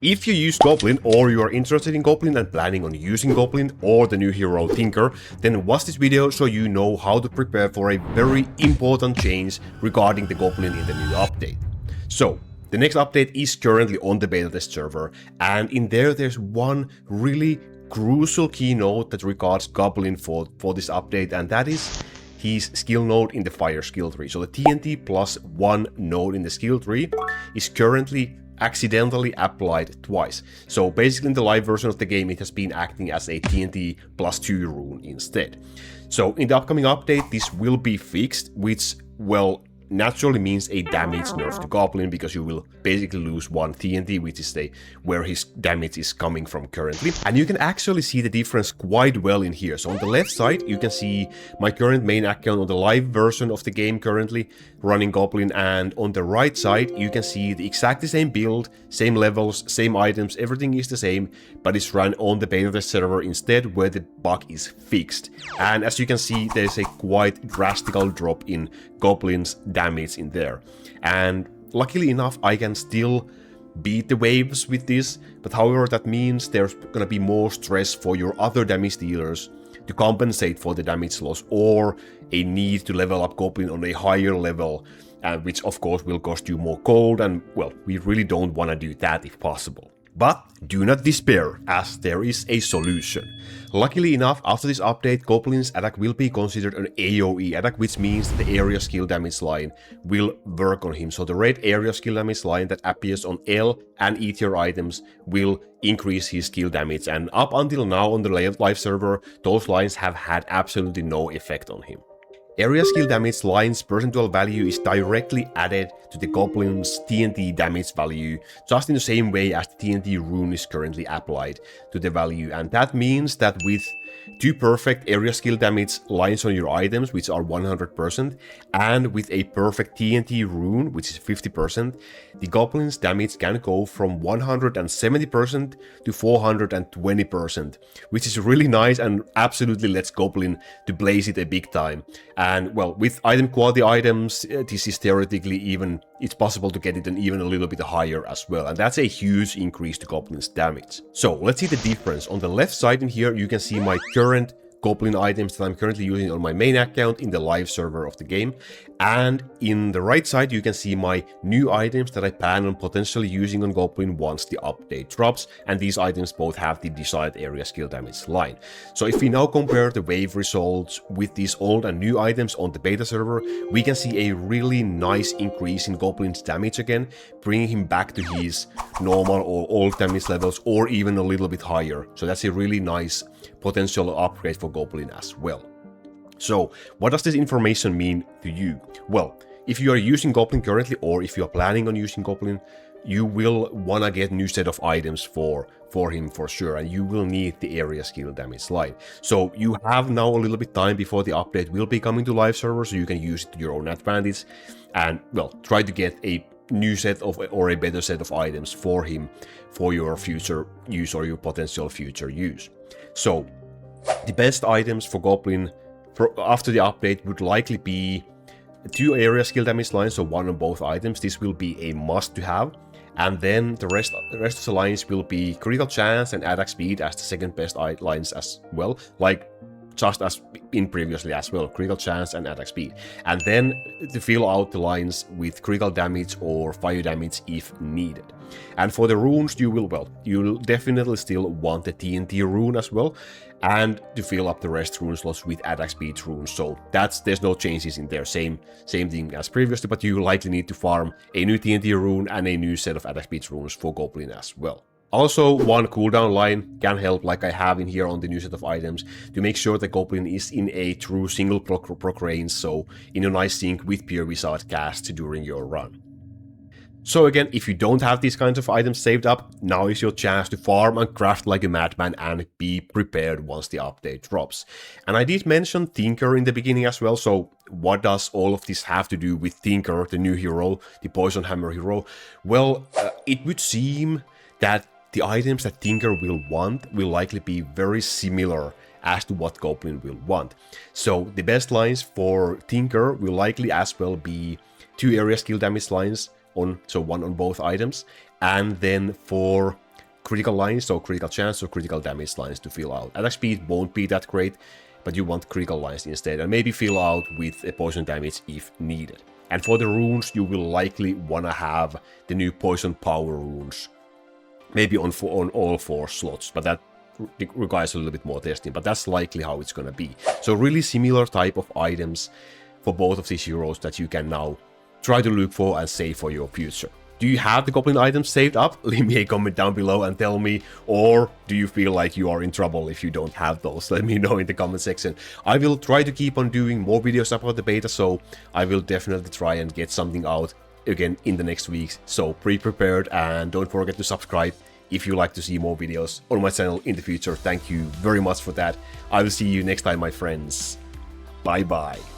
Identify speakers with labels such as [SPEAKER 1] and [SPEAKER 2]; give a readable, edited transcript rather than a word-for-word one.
[SPEAKER 1] If you use Goblin or you are interested in Goblin and planning on using Goblin or the new hero Tinker, then watch this video so you know how to prepare for a very important change regarding the Goblin in the new update. So, the next update is currently on the beta test server, and in there's one really crucial keynote that regards Goblin for this update, and that is his skill node in the fire skill tree. So the TNT plus 1 node in the skill tree is currently accidentally applied twice. So basically in the live version of the game it has been acting as a TNT plus 2 rune instead. So in the upcoming update this will be fixed, which, well, naturally means a damage nerf to Goblin, because you will basically lose one TNT, which is where his damage is coming from currently. And you can actually see the difference quite well in here. So on the left side you can see my current main account on the live version of the game currently running Goblin, and on the right side you can see the exactly same build, same levels, same items, everything is the same, but it's run on the beta test server instead, where the bug is fixed. And as you can see, there's a quite drastic drop in Goblin's damage in there. And luckily enough I can still beat the waves with this, but however that means there's gonna be more stress for your other damage dealers to compensate for the damage loss, or a need to level up Goblin on a higher level, which of course will cost you more gold, and well, we really don't want to do that if possible. But do not despair, as there is a solution. Luckily enough, after this update, Goblin's attack will be considered an AoE attack, which means that the area skill damage line will work on him. So the red area skill damage line that appears on L and E tier items will increase his skill damage, and up until now on the live server, those lines have had absolutely no effect on him. Area skill damage line's percentual value is directly added to the Goblin's TNT damage value, just in the same way as the TNT rune is currently applied to the value, and that means that with 2 perfect area skill damage lines on your items, which are 100%, and with a perfect TNT rune, which is 50%, the Goblin's damage can go from 170% to 420%, which is really nice and absolutely lets Goblin to blaze it a big time. And well, with item quality items, this is theoretically it's possible to get it even a little bit higher as well, and that's a huge increase to Goblin's damage. So let's see the difference. On the left side in here you can see my current Goblin items that I'm currently using on my main account in the live server of the game, and in the right side you can see my new items that I plan on potentially using on Goblin once the update drops, and these items both have the desired area skill damage line. So if we now compare the wave results with these old and new items on the beta server, we can see a really nice increase in Goblin's damage again, bringing him back to his normal or old damage levels, or even a little bit higher. So that's a really nice potential upgrade for Goblin as well. So what does this information mean to you? Well, if you are using Goblin currently, or if you are planning on using Goblin, you will wanna get new set of items for him for sure, and you will need the area skill damage line. So you have now a little bit time before the update will be coming to live server, so you can use it to your own advantage, and well, try to get a new set of, or a better set of items for him for your future use or your potential future use. So the best items for Goblin after the update would likely be 2 area skill damage lines, so 1 on both items. This will be a must to have. And then the rest of the lines will be critical chance and attack speed as the second best lines as well, like just as in previously as well, critical chance and attack speed. And then to fill out the lines with critical damage or fire damage if needed. And for the runes, you'll definitely still want the TNT rune as well, and to fill up the rest rune slots with attack speed runes. So there's no changes in there, same thing as previously, but you likely need to farm a new TNT rune and a new set of attack speed runes for Goblin as well. Also, one cooldown line can help, like I have in here on the new set of items, to make sure the Goblin is in a true single proc range, so in a nice sync with Pure Wizard cast during your run. So again, if you don't have these kinds of items saved up, now is your chance to farm and craft like a madman and be prepared once the update drops. And I did mention Tinker in the beginning as well, so what does all of this have to do with Tinker, the new hero, the Poison Hammer hero? Well, it would seem that the items that Tinker will want will likely be very similar as to what Goblin will want. So the best lines for Tinker will likely as well be 2 area skill damage lines, so 1 on both items, and then for critical lines, so critical chance or critical damage lines to fill out. Attack speed won't be that great, but you want critical lines instead, and maybe fill out with a poison damage if needed. And for the runes, you will likely wanna have the new poison power runes, maybe on all 4 slots, but that requires a little bit more testing, but that's likely how it's gonna be. So really similar type of items for both of these heroes that you can now try to look for and save for your future. Do you have the Goblin items saved up? Leave me a comment down below and tell me, or do you feel like you are in trouble if you don't have those? Let me know in the comment section. I will try to keep on doing more videos about the beta, so I will definitely try and get something out again in the next weeks. So be prepared, and don't forget to subscribe if you like to see more videos on my channel in the future. Thank you very much for that. I will see you next time, my friends. Bye bye.